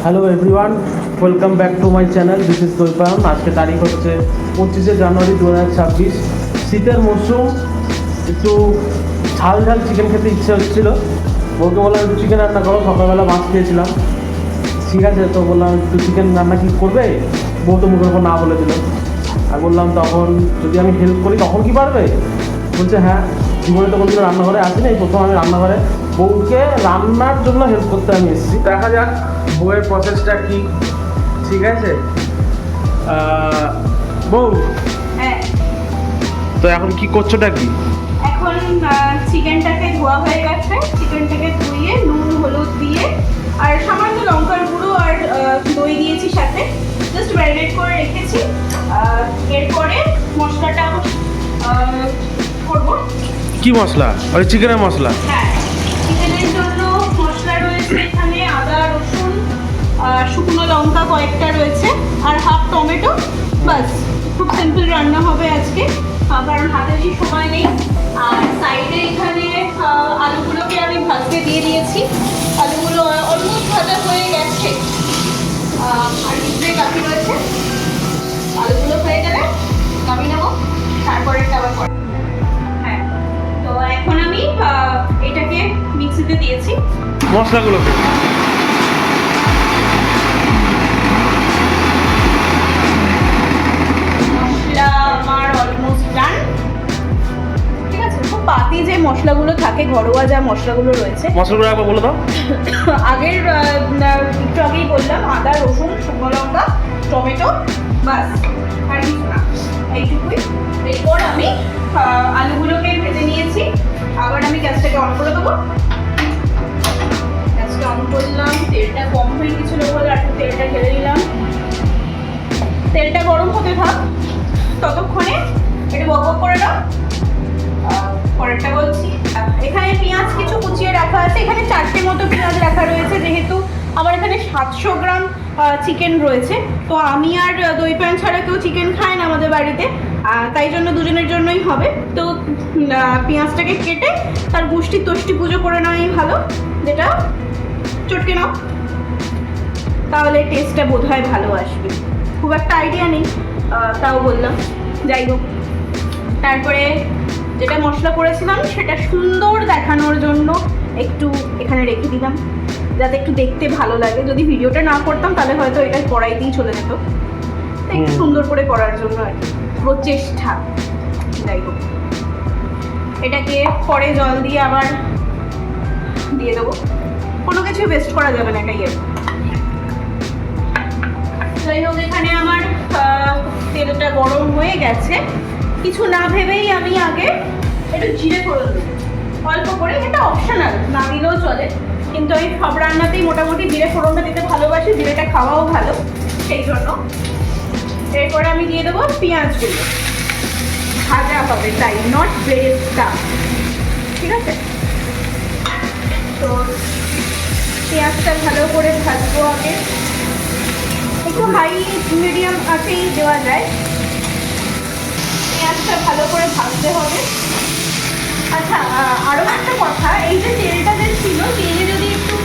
Hello everyone, welcome back to my channel. This is Dwaipayan. আজকে তারিখ হচ্ছে 25শে জানুয়ারি 2026। শীতের মরশুম, একটু ঝাল ঝাল চিকেন খেতে ইচ্ছে হচ্ছিল। বউকে বললাম একটু চিকেন রান্না করো, সকালবেলা মাছ খেয়েছিলাম। ঠিক আছে, তো বললাম একটু চিকেন রান্না কি করবে? বউ তো মুখের উপর না বলে দিল। আর বললাম তখন যদি আমি হেল্প করি তখন কি পারবে? বলছে হ্যাঁ, জীবনে তো কোনোদিন রান্নাঘরে আসিনি, এই প্রথম আমি রান্নাঘরে বউকে রান্নার জন্য হেল্প করতে আমি এসেছি। দেখা যাক বউয়ের প্রসেসটা কি। ঠিক আছে বউ, হ্যাঁ, তো এখন কি করছোটা কি? এখন চিকেনটাকে ধোয়া হয়ে গেছে। চিকেনটাকে ধুয়ে নুন হলুদ দিয়ে আর সামান্য লঙ্কার গুঁড়ো আর দই দিয়েছি সাথে, জাস্ট ম্যারিনেট করে রেখেছি। এরপরে মশলাটা করব। কি মশলা? ওই চিকেনের মশলা? হ্যাঁ, চিকেনের জন্য মশলা রয়েছে এখানে আদা রসুন, শুকনো লঙ্কা কয়েকটা রয়েছে আর হাফ টমেটো। বাস, খুব সিম্পল রান্না হবে আজকে, কারণ হাতে বেশি সময় নেই। আর সাইডে এখানে আলুগুলোকে আমি ভাজতে দিয়ে দিয়েছি। আলুগুলো অলমোস্ট ভাজা হয়ে গেছে। আর ভিতরে কাঠি রয়েছে। আলুগুলো হয়ে গেলে নামিয়ে নেবো, তারপরে আবার করে। হ্যাঁ, তো এখন আমি এটাকে মিক্সিতে দিয়েছি মশলাগুলোকে। মশলা আমার অলমোস্ট ডান। ঠিক আছে, খুব পাতি যে মশলাগুলো থাকে, ঘরোয়া যা মশলাগুলো রয়েছে, মশলাগুলো একবার বলে দাও। আগের একটু আগেই বললাম, আদা রসুন শুকনো লঙ্কা টমেটো, বাস আর কিছু না, এইটুকুই। এরপর আমি আলুগুলোকে ভেজে নিয়েছি। আবার আমি গ্যাসটাকে অন করে দেবো। গ্যাসটা অন করলাম, তেলটা কম হয়ে গেছিল বলে আর একটু তেলটা ঢেলে নিলাম। তেলটা গরম হতে থাক, ততক্ষণে একটু বক করে নাও। পরেরটা বলছি, এখানে পেঁয়াজ কিছু কুচিয়ে রাখা আছে। এখানে 4টে মতো পেঁয়াজ রাখা রয়েছে, যেহেতু আমার এখানে 700 গ্রাম চিকেন রয়েছে। তো আমি আর দৈপায়ন ছাড়া কেউ চিকেন খায় না আমাদের বাড়িতে, তাই জন্য দুজনের জন্যই হবে। তো পেঁয়াজটাকে কেটে তার গুষ্টি তষ্টি পুজো করে নেওয়াই ভালো, যেটা চটকে নাও, তাহলে টেস্টটা বোধ হয় ভালো আসবে। খুব একটা আইডিয়া নেই, তাও বললাম। যাই হোক, তারপরে যেটা মশলা করেছিলাম সেটা সুন্দর দেখানোর জন্য একটু এখানে রেখে দিলাম, যাতে একটু দেখতে ভালো লাগে। যদি ভিডিওটা না করতাম তাহলে হয়তো এটা কড়াইতেই চলে যেত। একটু সুন্দর করে করার জন্য আর কি প্রচেষ্টা। যাই হোক, এটাকে পরে জল দিয়ে আবার দিয়ে দেবো। কোনো কিছু ওয়েস্ট করা যাবে না, এটাই আর। যাই হোক, এখানে আমার তেলটা গরম হয়ে গেছে। কিছু না ভেবেই আমি আগে একটু জিরে ফোড়ন দেবো, অল্প করে। এটা অপশনাল, না দিলেও চলে, কিন্তু আমি সব রান্নাতেই মোটামুটি জিরে ফোড়নটা দিতে ভালোবাসি, জিরেটা খাওয়াও ভালো, সেই জন্য। এরপরে আমি দিয়ে দেবো পেঁয়াজগুলো, ভাজা হবে তাই, নট বেরেস্তা। ঠিক আছে, তো পেঁয়াজটা ভালো করে ভাজবো আগে। একটু হাই মিডিয়াম আঁচেই দেওয়া যায়। পেঁয়াজটা ভালো করে ভাজতে হবে। আচ্ছা, আরও একটা কথা, এই যে তেলটা যে ছিল, তেলে যদি একটু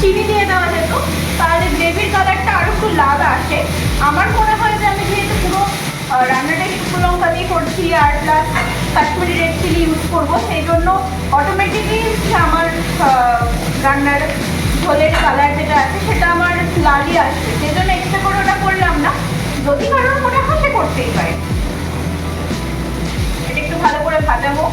চিনি দিয়ে দেওয়া যেত, তাহলে গ্রেভির কালারটা আরও একটু লাল আসে। আমার মনে হয় যে আমি যেহেতু পুরো রান্নাটাই শুকনো লঙ্কা দিয়ে করছি আর plus Kashmiri red chilli use করবো, সেই জন্য অটোমেটিকলি আমার রান্নার ঝোলের কালার যেটা আছে সেটা আমার লালই আসবে। সেই জন্য এক্সট্রা করে ওটা করলাম না। যদি কারোর মনে হয় সে করতেই পারে। এটা একটু ভালো করে ভাজাবো।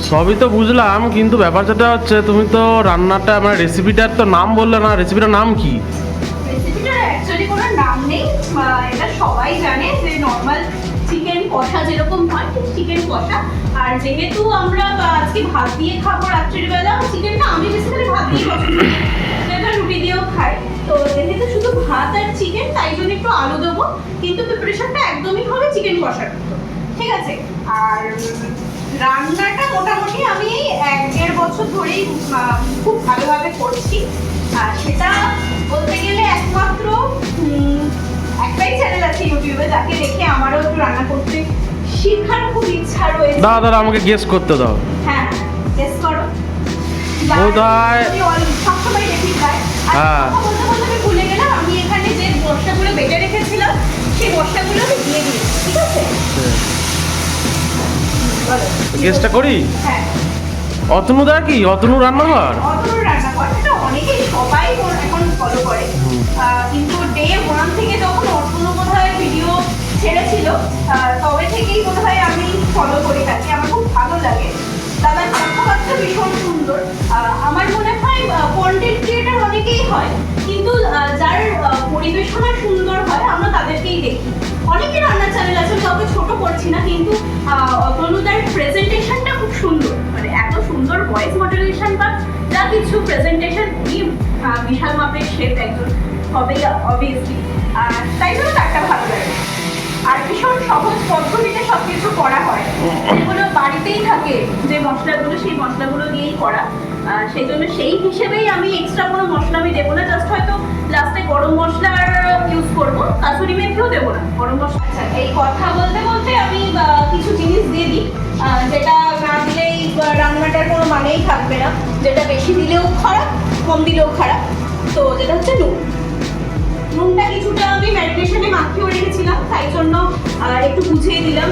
সবই তো বুঝলাম, কিন্তু ব্যাপার যেটা হচ্ছে, তুমি তো রান্নাটা মানে রেসিপিটার তো নাম বললে না। রেসিপিটার নাম কি? রেসিপিটার অ্যাকচুয়ালি কোনো নাম নেই, এটা সবাই জানে যে নর্মাল চিকেন কষা যেরকম হয়, চিকেন কষা। আর যেহেতু আমরা আজকে ভাত দিয়ে খাবো রাত্রির বেলা, চিকেনটা আমি বেসিক্যালি ভাত দিয়ে পছন্দ করি, সেটা রুটি দিয়েও খাই। তো যেহেতু শুধু ভাত আর চিকেন, তাই জন্য একটু আলু দেবো, কিন্তু প্রিপারেশনটা একদমই হবে চিকেন কষার মতো। ঠিক আছে, আর রান্নাটা মোটামুটি আমি এই 1-1.5 বছর ধরেই খুব ভালোভাবে করছি। আর সেটা বলতে গেলে একমাত্র একটাই চ্যানেল আছে ইউটিউবে, যাকে দেখে আমারও একটু রান্না করতে শেখার খুব ইচ্ছা রয়েছে। দাদা আমাকে গেস করতে দাও। হ্যাঁ, গেস করো। বোধহয় সবসময় রেডি খায়। হ্যাঁ। বলতে বলতে আমি ভুলে গেলাম, আমি এখানে যে মশলাগুলো বেটে রেখেছিলাম সেই মশলাগুলো আমি দিয়ে দিই, ঠিক আছে? বলো। গেস্টটা করি। হ্যাঁ, অতনুদা কি অতনু রান্নাঘর? অতনুর রান্নাঘর এটা অনেকেই সবাই এখন ফলো করে। কিন্তু ডে 1 থেকে যখন অতনু বোধহয় ভিডিও ছেড়েছিল তবে থেকেই বোধহয় আমি ফলো করে থাকি, আমার খুব ভালো লাগে। দাদার কথাবার্তা ভীষণ সুন্দর। আমার মনে হয় কন্টেন্ট ক্রিয়েটার অনেকেই হয়, কিন্তু যার পরিবেশনা সুন্দর হয় আমরা তাদেরকেই দেখি। অনেকে রান্নার চ্যানেল আছে, আমি কাউকে ছোট করছি না, কিন্তু অতনুদার প্রেজেন্টেশনটা খুব সুন্দর, মানে এত সুন্দর ভয়েস মডুলেশন বা যা কিছু প্রেজেন্টেশন, উনি বিশাল মাপের শেফ একজন হবেই অবভিয়াসলি, তাই জন্য তারটা ভালো লাগে। আর ভীষণ সহজ পদ্ধতিতে সব কিছু করা হয়, যেগুলো বাড়িতেই থাকে যে মশলাগুলো, সেই মশলাগুলো দিয়েই করা। সেই জন্য সেই হিসেবেই আমি এক্সট্রা কোনো মশলা আমি দেবো না, জাস্ট হয়তো লাস্টে গরম মশলার ইউজ করবো, কাসুরি মেথিও দেবো না, গরম মশলা। আচ্ছা, এই কথা বলতে বলতে আমি কিছু জিনিস দিয়ে দিই, যেটা না দিলেই রান্নাটার কোনো মানেই থাকবে না, যেটা বেশি দিলেও খারাপ, কম দিলেও খারাপ। তো যেটা হচ্ছে নুন। নুনটা কিছুটা আমি ম্যারিনেশনে মাখিয়ে রেখেছিলাম, তাই জন্য একটু বুঝিয়ে দিলাম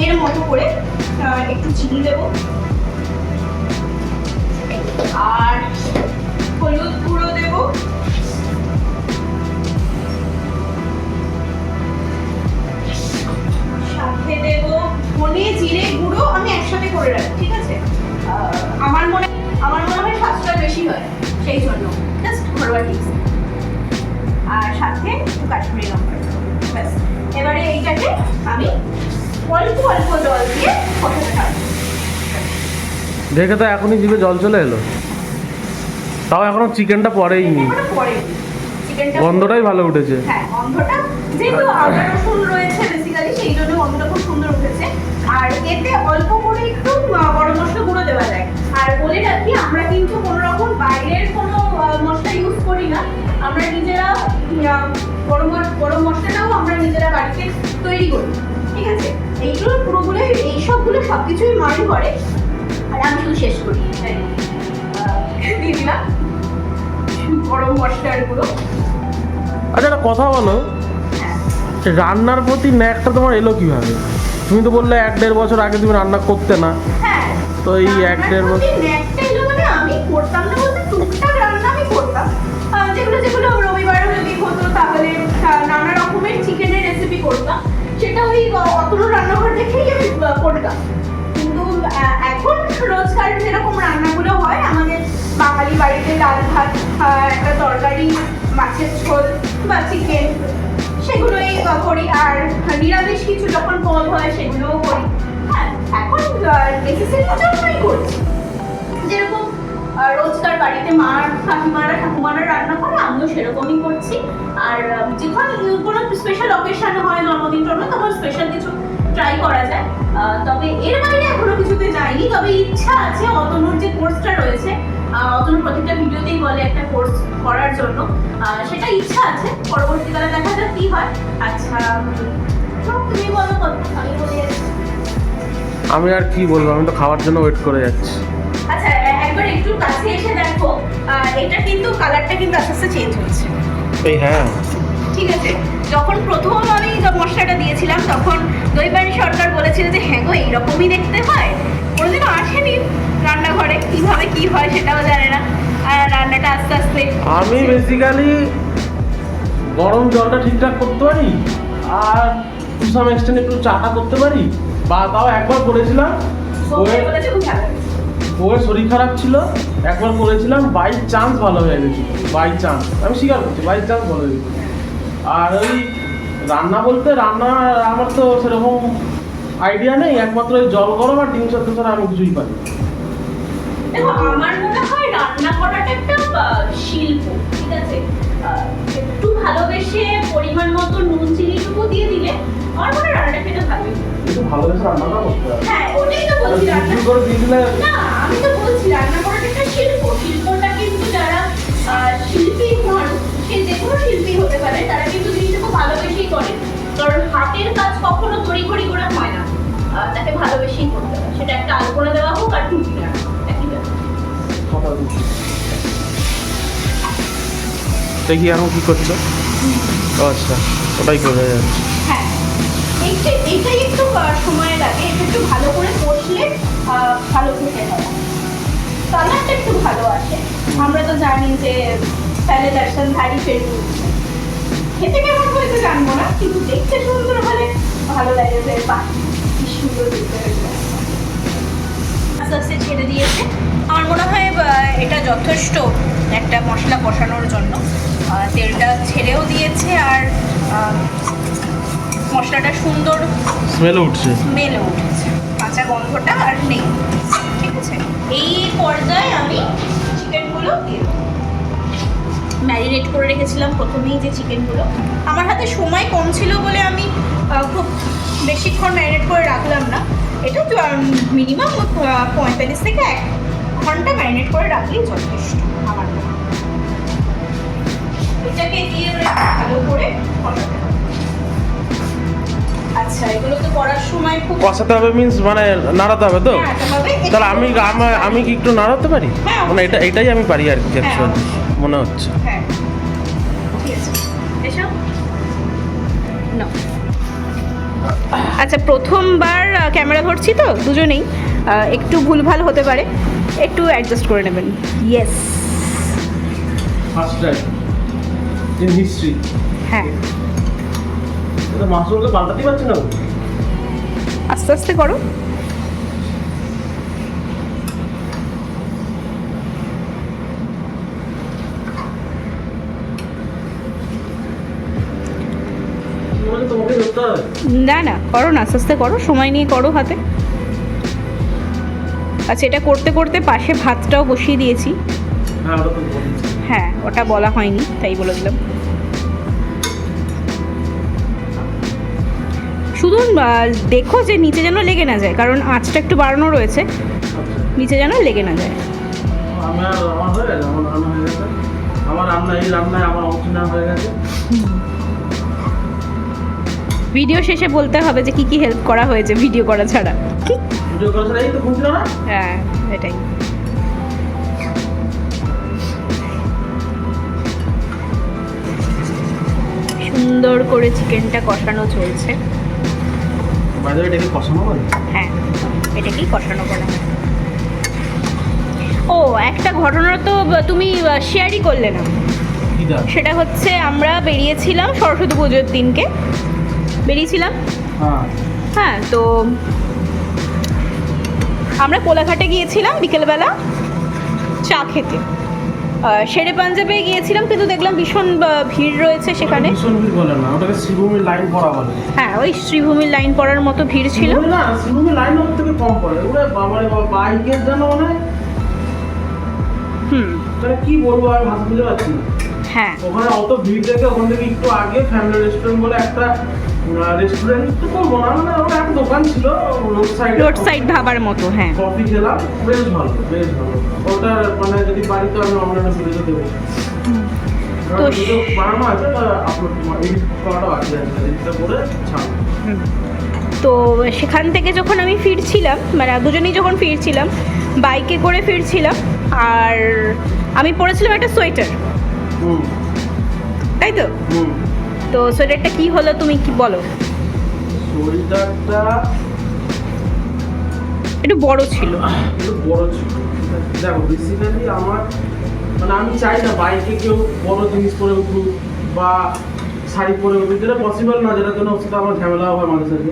এর মতো করে। একটু চিনি দেবো, আর হলুদ গুঁড়ো দেবো, সাথে দেবো ধনে জিরে গুঁড়ো, আমি একসাথে করে রাখি, ঠিক আছে? আমার মনে হয় সাশ্রয় বেশি হয়, সেই জন্য জাস্ট ঘরোয়া টিপস। আর সাথে একটু কাশ্মীরি লঙ্কা, ব্যাস। এবারে এইটাকে আমি অল্প অল্প জল দিয়ে কষাতে থাকবো। দেখে তো এখনই জিভে জল চলে এলো, তাও এখনো চিকেনটা পড়েইনি। গন্ধটাই ভালো উঠেছে। হ্যাঁ, গন্ধটা যেহেতু আদা রসুন রয়েছে বেসিক্যালি, সেই জন্য গন্ধটা খুব সুন্দর উঠেছে। আর এতে অল্প করে একটু গরম মশলা গুঁড়ো দেওয়া যায়। আর বলে রাখি, আমরা কিন্তু কোনো রকম বাইরের কোনো মশলা ইউজ করি না, আমরা নিজেরা গরম মশলাটাও আমরা নিজেরা বাড়িতে তৈরি করি, ঠিক আছে? এইগুলো পুরোগুলো, এইসবগুলো সবকিছুই মারি করে, আর আমি শুধু শেষ করি। দিয়ে দিলাম গরম মশলার গুঁড়ো। আচ্ছা, একটা কথা বলো, রান্নার প্রতি ন্যাকটা তোমার এলো কিভাবে? তুমি তো বললে 1-1.5 বছর আগে তুমি রান্না করতে না, হ্যাঁ, তো এই 1-1.5 বছর ন্যাকটা এলো মানে আমি করতাম না বলতে টুকটাক রান্না আমি করতাম, যেগুলো রবিবার যদি হতো তাহলে নানা রকমের চিকেনের রেসিপি করতাম, সেটা ওই অতনুর রান্নাঘর দেখেই আমি করতাম। কিন্তু এখন রোজকার যেরকম রান্নাগুলো হয় আমাদের বাঙালি বাড়িতে, ডাল ভাত, একটা তরকারি, মাছের ঝোল বা চিকেন, সেগুলোই করি। আর নিরামিষ কিছু যখন পদ হয় সেগুলোও করি। হ্যাঁ, এখন নেসেসারির জন্যই করছি। যেরকম রোজকার বাড়িতে ঠাকুমারা রান্না করে, আমিও সেরকমই করছি। আর যখন কোনো স্পেশাল অকেশন হয়, জন্মদিন তখন স্পেশাল কিছু ট্রাই করা যায়। তবে এর বাইরে এখনো কিছুতে যাইনি, তবে ইচ্ছা আছে। অতনুর যে কোর্সটা রয়েছে, অতনুর প্রত্যেকটা ভিডিওতেই বলে একটা কোর্স করার জন্য, সেটা ইচ্ছা আছে। পরবর্তীকালে দেখা যাক কি হয়। আচ্ছা, তুমি বলো কত, আমি বলে যাচ্ছি। আমি আর কি বলবো, আমি তো খাওয়ার জন্য ওয়েট করে যাচ্ছি। আচ্ছা, একবার একটু কাছে এসে দেখো, এটা কিন্তু কালারটা কিন্তু আস্তে আস্তে চেঞ্জ হচ্ছে। এই হ্যাঁ, ঠিক আছে? যখন প্রথম আমি মশলাটা দিয়েছিলাম তখন দৈবানী সরকার বলেছিল যে হ্যাঁ গো, এইরকমই দেখতে হয়। কোনোদিনও আসেনি রান্নাঘরে, কিভাবে কি হয় সেটাও জানে না। আর রান্নাটা আস্তে আস্তে, আমি বেসিক্যালি গরম জলটা ঠিকঠাক করতে পারি, আর টু সাম এক্সটেন্ট একটু চাটা করতে পারি, বা তাও একবার করেছিলাম। বলেছে খুব ভালো। বউয়ের শরীর খারাপ ছিল, একবার করেছিলাম, বাই চান্স ভালো হয়ে গেছে। বাই চান্স, আমি স্বীকার করছি, বাই চান্স ভালো হয়ে গেছে। আর ওই রান্না বলতে, রান্না আমার তো সেরকম আইডিয়া নেই, একমাত্র ওই জল গরম আর ডিম সেদ্ধ ছাড়া আমি কিছুই পারি। দেখো, আমার মনে হয় রান্না করাটা একটা শিল্প, ঠিক আছে? একটু ভালোবেসে পরিমাণ মতো নুন চিনিটুকু দিয়ে দিলে আমার মনে হয় রান্নাটা খেতে ভালোই। কিন্তু ভালোবেসে রান্নাটা করতে হবে। হ্যাঁ, ওটাই তো বলছি। রান্না করে দিয়ে দিলে না, আমি তো বলছি রান্না করাটা একটা শিল্প। শিল্পটা কিন্তু যারা শিল্পী হন, সে যে কোনো শিল্পী হতে পারে, তারা কিন্তু জিনিসটা খুব ভালোবেসেই করে। কারণ হাতের কাজ কখনো তড়িঘড়ি করে হয় না, তাকে ভালোবেসেই করতে হয়। সেটা একটা আলপনা দেওয়া হোক আর টুপি দেওয়া, একই ব্যাপার। কথা বলছি। দেখি এখন কি করছো? ও আচ্ছা, ওটাই করে যাচ্ছে। হ্যাঁ, এইটাই একটু সময় লাগে, এটা একটু ভালো করে কষলে ভালো খেতে হয়, কালারটা একটু ভালো আসে। আমরা তো জানি যে প্যালে দর্শন ধারি ফেরু, খেতে কেমন হয়েছে জানবো না, কিন্তু দেখতে সুন্দর হলে ভালো লাগে যে বাহ কি সুন্দর দেখতে হয়েছে। আস্তে আস্তে ছেড়ে দিয়েছে। আমার মনে হয় এটা যথেষ্ট একটা মশলা কষানোর জন্য। তেলটা ছেড়েও দিয়েছে আর মশলাটা সুন্দর স্মেল উঠছে। স্মেলে উঠেছে, কাঁচা গন্ধটা আর নেই। ঠিক আছে, এই পর্যায়ে আমি চিকেনগুলো দিয়ে দেবো। ম্যারিনেট করে রেখেছিলাম প্রথমেই যে চিকেনগুলো, আমার হাতে সময় কম ছিল বলে আমি খুব বেশিক্ষণ ম্যারিনেট করে রাখলাম না। এটা মিনিমাম 45 থেকে 1 ঘন্টা ম্যারিনেট করে রাখলেই যথেষ্ট আমার মনে হয়। এটাকে দিয়ে ভালো করে কষাতে হবে। আচ্ছা, এগুলো তো করার সময় খুব কষাতে হবে মিন্স মানে নাড়াতে হবে তো? নাড়াতে হবে। তাহলে আমি কি একটু নাড়াতে পারি? হ্যাঁ, মানে এটাই আমি পারি আর কি, হ্যাঁ, অ্যাকচুয়ালি মনে হচ্ছে। হ্যাঁ, ঠিক আছে, এসো নাও। আচ্ছা, প্রথমবার ক্যামেরা ধরছি তো দুজনেই, একটু ভুলভাল হতে পারে, একটু অ্যাডজাস্ট করে নেবেন। Yes, first time in history. হ্যাঁ, এটা মাছগুলোকে পাল্টাতে পারছি না। আস্তে আস্তে করো। তোমাকে ধরতে হবে। না না, করো না, আস্তে আস্তে করো, সময় নিয়ে করো হাতে। আচ্ছা, এটা করতে করতে পাশে ভাতটাও বসিয়ে দিয়েছি। হ্যাঁ, ওটা তো বলেছি। হ্যাঁ, ওটা বলা হয়নি তাই বলে দিলাম। শুধু দেখো যে নিচে যেন লেগে না যায়, কারণ আঁচটা একটু বাড়ানো রয়েছে, নিচে যেন লেগে না যায়। আমার হয়ে গেছে, আমার রান্না হয়ে গেছে। আমার রান্না, এই রান্নায় আমার অংশ নেওয়া হয়ে গেছে। ভিডিও শেষে বলতে হবে যে কি কি হেল্প করা হয়েছে ভিডিও করা ছাড়া। ভিডিও করার এই তো খুঁজছিল না। হ্যাঁ, এটাই। সুন্দর করে চিকেনটা কষানো চলছে। বাইরে এটাকে কষানো বলে? হ্যাঁ, এটাকেই কষানো বলা হয়। ও, একটা ঘটনা তো তুমি শেয়ারই করলে না। কিটা? সেটা হচ্ছে আমরা বেরিয়েছিলাম সরস্বতী পুজোর দিনকে বেরিয়েছিলাম। হ্যাঁ, হ্যাঁ, তো আমরা কোলাঘাটে গিয়েছিলাম বিকেলবেলা চা খেতে। শেরে পাঞ্জাবে গিয়েছিলাম, কিন্তু দেখলাম ভীষণ ভিড় রয়েছে সেখানে। ভীষণ ভিড় বলে না, ওটাকে শ্রীভূমির লাইন পড়া বলে। হ্যাঁ, ওই শ্রীভূমির লাইন পড়ার মতো ভিড় ছিল। শ্রীভূমি না, শ্রীভূমির লাইন ওর থেকে কম পড়ে। ওরে বাবারে বাবা, বাইকের জন্য মানে তাহলে কি বলবো, আমি ভাষা বুঝতে পারছি না। হ্যাঁ, ওখানে অত ভিড় দেখে ওখান থেকে একটু আগে ফ্যামিলি রেস্টুরেন্ট বলে একটা রেস্টুরেন্ট তো বলবো না, মানে ওর একটা দোকান ছিল রোড সাইড ধাবার মতো। হ্যাঁ, কফি খেলাম, বেশ ভালো, বেশ ভালো। ওটা মানে যদি বাড়িতে আমি অনলাইনে ভিডিও দেবো। তো ভিডিও বানানো আছে, আপলোড এডিট করাটাও আছে, এডিটটা করে ছাড়বো। তো সেখান থেকে যখন আমি ফিরছিলাম, মানে দুজনেই যখন ফিরছিলাম, বাইকে করে ফিরছিলাম, আর আমি পরেছিলাম একটা সোয়েটার, হুম তাই তো? হুম তো সোয়েটারটা কি হলো তুমি কি বলো? সোয়েটারটা একটু বড় ছিল। একটু বড় ছিল। দেখো, বেসিক্যালি আমার মানে আমি চাই না বাইকে কেউ বড় জিনিস পরে উঠুক বা শাড়ি পরে উঠুক, যেটা পসিবল না, যেটা জন্য সেটা আমার ঝামেলা হয় মানুষের সাথে।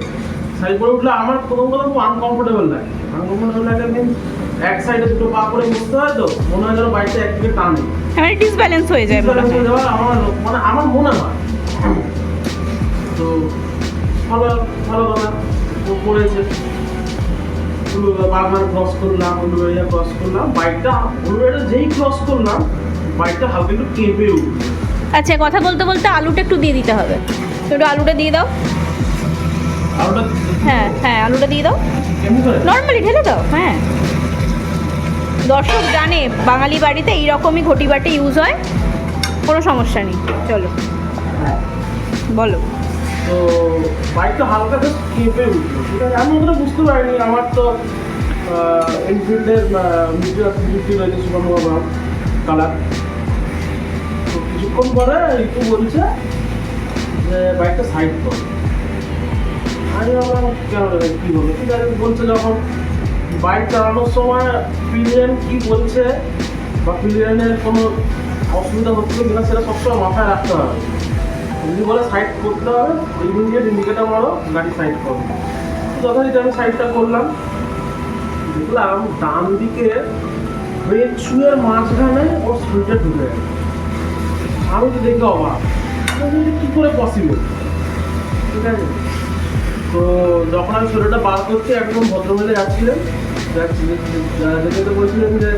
শাড়ি পরে উঠলে আমার প্রথম কথা খুব আনকমফোর্টেবল লাগে। আনকমফোর্টেবল লাগে মিনস এক সাইডে দুটো পা করে বসতে হয়, তো মনে হয় যেন বাইকটা একদিকে টানে, হ্যাঁ, ডিসব্যালেন্স হয়ে যায় মনে হয়। আমার মানে আমার মনে হয়। তো ভালো ভালো কথা পড়েছে। বারবার ক্রস করলাম, উলুবেড়িয়া ক্রস করলাম, বাইকটা উলুবেড়িয়া যেই ক্রস করলাম বাইকটা হালকা একটু কেঁপে উঠল। আচ্ছা, কথা বলতে বলতে আলুটা একটু দিয়ে দিতে হবে। তো একটু আলুটা দিয়ে দাও। আলুটা হ্যাঁ হ্যাঁ, আলুটা দিয়ে দাও, কেমন করে? নর্মালি ঢেলে দাও। হ্যাঁ, দর্শক জানে বাঙালি বাড়িতে এইরকমই ঘটি বাটি ইউজ হয়, কোনো সমস্যা নেই। চলো বলো। তো বাইকটা হালকা জাস্ট কেঁপে উঠলো, ঠিক আছে। আমি ওটা বুঝতে পারিনি, আমার তো এনফিল্ডের মিডিয়া 350 রয়েছে সুপার ব্রাউন কালার। তো কিছুক্ষণ পরে একটু বলছে যে বাইকটা সাইড কর। আমি ভাবলাম কেন কী বলবো, ঠিক আছে বলছে যখন বাইক চালানোর সময় পিলিয়ন কী বলছে বা পিলিয়নের কোনো অসুবিধা হচ্ছে কিনা সেটা সবসময় মাথায় রাখতে হবে। যদি বলে সাইড করতে হবে ইমিডিয়েট ইন্ডিকেটার মারো, গাড়ি সাইড করো। যথারীতি আমি সাইডটা করলাম, দেখলাম ডান দিকে ব্রেক শুয়ের মাঝখানে ও স্পিডটা ঢুকে গেল। আমি তো দেখে অবাক, কী করে পসিবল, ঠিক আছে। তো যখন আমি শরীরটা বার করছি একদম ভদ্রমহিলা যাচ্ছিলেন, দেখে তো বলছিলেন যে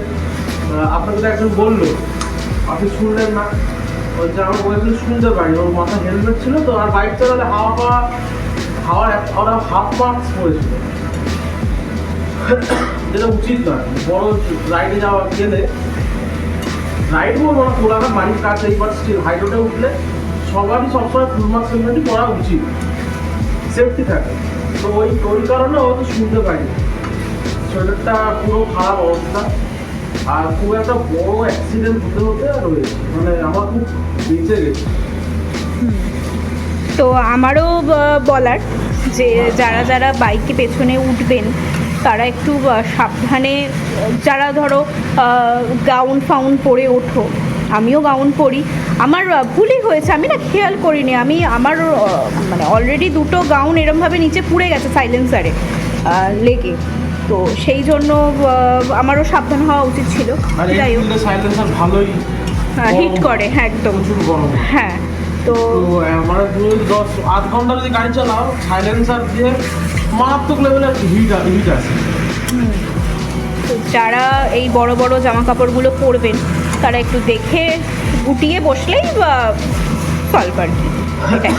আপনাকে তো একজন বললো আপনি শুনলেন না। ওই যে আমার বলেছিল শুনতে পারি, ওর মাথায় হেলমেট ছিল তো, আর বাইক চালালে হাওয়ার ওরা হাফ মাস্ক পরেছিল, যেটা উচিত নয়। বড় রাইডে যাওয়া গেলে রাইড বলবো না, কোলাঘাট বাড়ির কাছে এইবার স্টিল হাই রোডে উঠলে সবারই সবসময় ফুল মাস্ক হেলমেটই পরা উচিত, সেফটি থাকে। তো ওই কারণে ও তো শুনতে পারিনি, শরীরটা পুরো খারাপ অবস্থা। আর খুব একটা বড় অ্যাক্সিডেন্ট হতে রয়েছে, মানে আমার খুব বেঁচে গেছে। তো আমারও বলার যে যারা যারা বাইকে পেছনে উঠবেন তারা একটু সাবধানে, যারা ধরো গাউন ফাউন পরে ওঠো, আমিও গাউন পরি, আমার ভুলই হয়েছে, আমি না খেয়াল করিনি, আমার মানে অলরেডি দুটো গাউন এরমভাবে নিচে পুড়ে গেছে সাইলেন্সারে লেগে, তো সেই জন্য আমারও সাবধান হওয়া উচিত ছিল। যাই হোক, সাইলেন্সার ভালোই হিট করে, হ্যাঁ একদম, হ্যাঁ। তো মানে তুমি 10-8 ঘন্টা যদি গাড়ি চালাও সাইলেন্সার দিয়ে মারাত্মক লেভেলের হিট আসে। তো যারা এই বড় বড় জামা কাপড়গুলো পরবেন তারা একটু দেখে গুটিয়ে বসলেই সলভ আর কি, এটাই।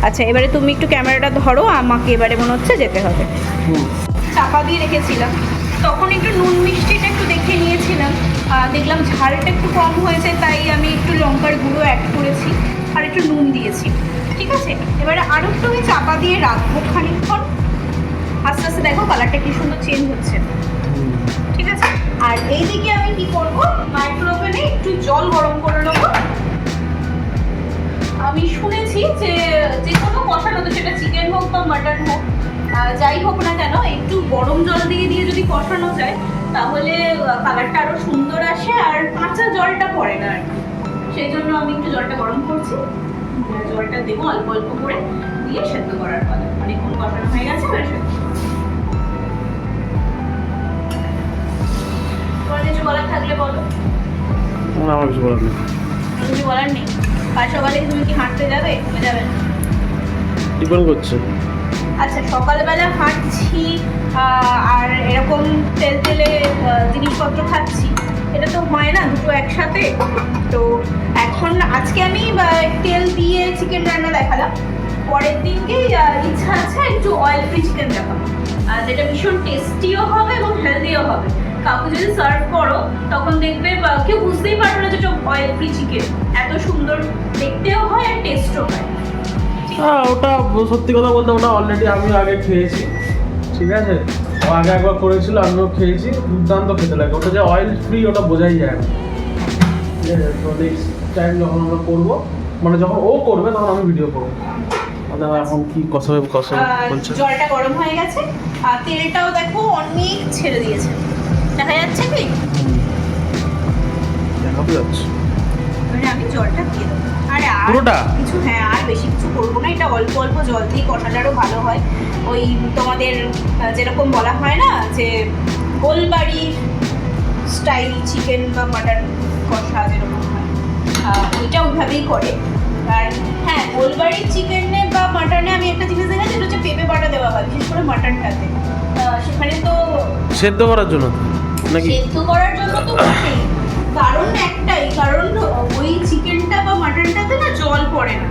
আচ্ছা, এবারে তুমি একটু ক্যামেরাটা ধরো, আমাকে এবারে মনে হচ্ছে যেতে হবে। চাপা দিয়ে রেখেছিলাম, তখন একটু নুন মিষ্টিটা একটু দেখে নিয়েছিলাম, দেখলাম ঝালটা একটু কম হয়েছে, তাই আমি একটু লঙ্কার গুঁড়ো অ্যাড করেছি আর একটু নুন দিয়েছি, ঠিক আছে। এবারে আরও একটু আমি চাপা দিয়ে রাখবো খানিকক্ষণ, আস্তে আস্তে দেখো কালারটা কি সুন্দর চেঞ্জ হচ্ছে, ঠিক আছে। আর এইদিকে আমি কি করবো, মাইক্রো ওভেনে একটু জল গরম করে নেবো। আমি শুনেছি যে যে কোনো কষানো, সেটা চিকেন হোক বা মাটন হোক, যাই হোক না কেন, একটু গরম জল দিয়ে যদি কষানো যায় তাহলে কালারটা আরও সুন্দর আসে আর কাঁচা জলটা পড়ে না আর কি। সেই জন্য আমি একটু জলটা গরম করছি, জলটা দেবো অল্প অল্প করে দিয়ে সেদ্ধ করার কথা, অনেকক্ষণ কষানো হয়ে গেছে। এবার সেদ্ধ কিছু বলার থাকলে বলো। আমার কিছু বলার নেই, কিছু বলার নেই। আর সকালে তুমি কি হাঁটতে যাবে? যাবে না? ডিপেন্ড করছে। আচ্ছা, সকালবেলা হাঁটছি আর এরকম তেলে জিনিসপত্র খাচ্ছি, এটা তো হয় না দুটো একসাথে। তো এখন আজকে আমি তেল দিয়ে চিকেন রান্না দেখালাম, পরের দিনকে ইচ্ছা আছে একটু অয়েল ফ্রি চিকেন দেখাবো, যেটা ভীষণ টেস্টিও হবে এবং হেলদিও হবে। কাউকে যদি সার্ভ করো তখন দেখবে কেউ বুঝতেই পারবে না যে এটা অয়েল ফ্রি চিকেন, এত সুন্দর দেখতেও হয় আর টেস্টও হয়। হ্যাঁ, ওটা সত্যি কথা বলতে ওটা অলরেডি আমি আগে খেয়েছি, ঠিক আছে। ও আগে একবার করেছিল, আমিও খেয়েছি, দুর্দান্ত খেতে লাগে। ওটা যে অয়েল ফ্রি ওটা বোঝাই যায় না, ঠিক আছে। তো নেক্সট টাইম যখন আমরা করবো, মানে যখন ও করবে তখন আমি ভিডিও করবো। এখন কি কষা বলছে, জলটা গরম হয়ে গেছে আর তেলটাও দেখো অনেক ছেড়ে দিয়েছে, দেখা যাচ্ছে কি? দেখা যাচ্ছে। মানে আমি জলটা দিয়ে দেবো, আরে আর পুরোটা কিছু, হ্যাঁ আর বেশি কিছু করবো না, এটা অল্প অল্প জল দিয়ে কষালে আরও ভালো হয়। ওই তোমাদের যেরকম বলা হয় না যে গোলবাড়ি স্টাইল চিকেন বা মাটন কষা যেরকম হয়, ওইটা ওইভাবেই করে। আর হ্যাঁ, গোলবাড়ির চিকেনে বা মাটনে আমি একটা জিনিস দেখেছি, যেটা হচ্ছে পেঁপে বাটা দেওয়া হয়, বিশেষ করে মাটনটাতে। সেখানে তো সেদ্ধ করার জন্য নাকি? সেদ্ধ করার জন্য তো বটেই, কারণ একটাই কারণ, ওই চিকেনটা বা মাটনটাতে না জল পড়ে না,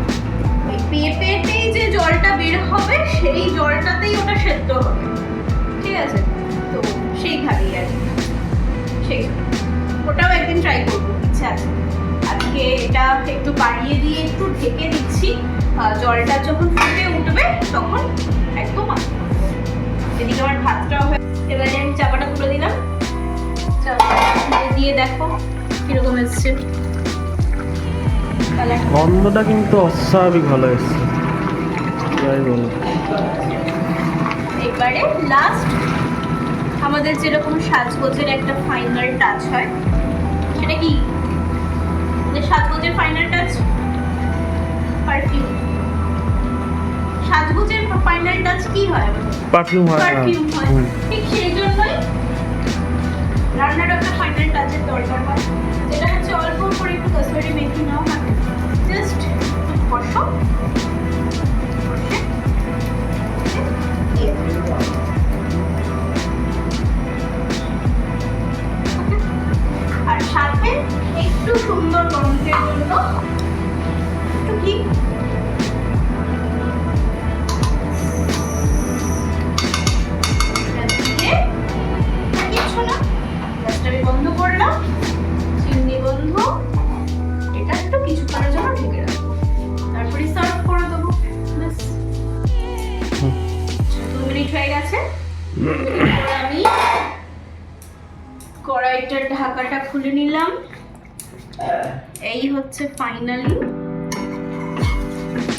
ওই পেঁপেতেই যে জলটা বের হবে সেই জলটাতেই ওটা সেদ্ধ হবে, ঠিক আছে। তো সেইভাবেই আর কি, সেই ওটাও একদিন ট্রাই করবো, ইচ্ছা আছে। আজকে এটা একটু বাড়িয়ে দিয়ে একটু ঢেকে দিচ্ছি, জলটা যখন ফুটে উঠবে তখন একদম এদিকে আমার ভাতটাও হয়ে, এবারে আমি চাপাটা তুলে দিলাম। চাপাটা দিয়ে দেখো কিরকম এসছে কালারটা। গন্ধটা কিন্তু অস্বাভাবিক ভালো এসছে, যাই বলো। এবারে লাস্ট আমাদের যেরকম সাজগোজের একটা ফাইনাল টাচ হয়, সেটা কি? যে সাজগোজের ফাইনাল টাচ পারফিউম। সাজগোজের ফাইনাল টাচ কি হয়? পারফিউম হয়। পারফিউম হয়। ঠিক সেই জন্যই রান্নার একটা ফাইনাল টাচের দরকার হয়, যেটা হচ্ছে অল্প করে একটু কসুরি মেথি নাও হাতে, জাস্ট কষো, কষে দিয়ে দাও। আর সাথে একটু সুন্দর গন্ধের জন্য একটু ঘি। বন্ধ করলাম, চিমনি বন্ধ। এটা একটু কিছুক্ষণের জন্য ঢেকে রাখবো, তারপরে সার্ভ করে দেবো। ব্যাস 2 মিনিট হয়ে গেছে। আমি কড়াইটার ঢাকাটা খুলে নিলাম। এই হচ্ছে ফাইনালি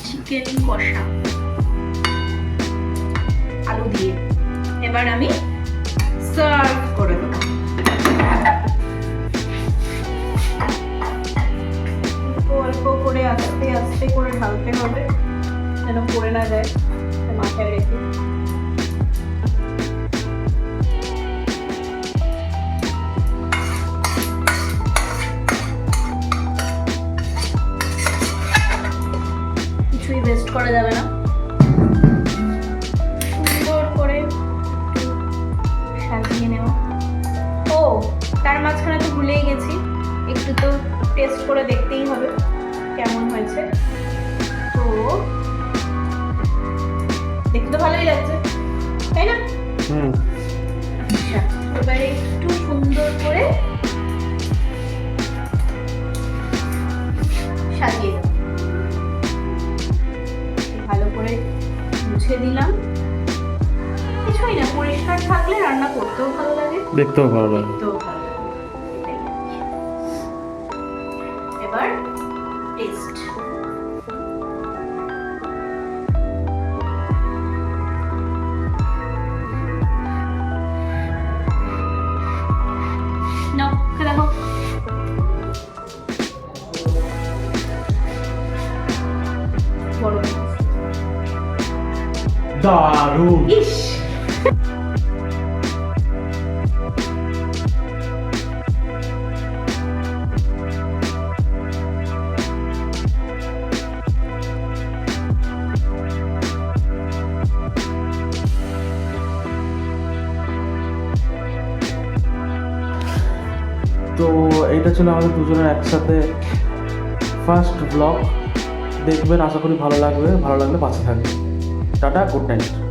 চিকেন কষা আলু দিয়ে। এবার আমি সার্ভ করে দেবো। অল্প করে আস্তে আস্তে করে ঢালতে হবে, যেন পড়ে না যায়, মাথায় রেখে। কিছুই ওয়েস্ট করা যাবে না, সুন্দর করে সাজিয়ে নেওয়া। ও তার মাঝখানে তো ভুলেই গেছি, একটু তো টেস্ট করে দেখতেই হবে কেমন হয়েছে। তো দেখতে তো ভালোই লাগছে, তাই না? আচ্ছা, এবারে একটু সুন্দর করে সাজিয়ে দেব। ভালো করে মুছে দিলাম। কিছুই না, পরিষ্কার থাকলে রান্না করতেও ভালো লাগে, দেখতেও ভালো লাগে। দেখতেও ভালো লাগে। এবার টেস্ট। নাও খেয়ে দেখো। বড় দারুণ। ইস, তো এইটা ছিল আমাদের দুজনের একসাথে ফার্স্ট ব্লগ। দেখবেন, আশা করি ভালো লাগবে। ভালো লাগলে পাশে থাকবে। Tata, good night.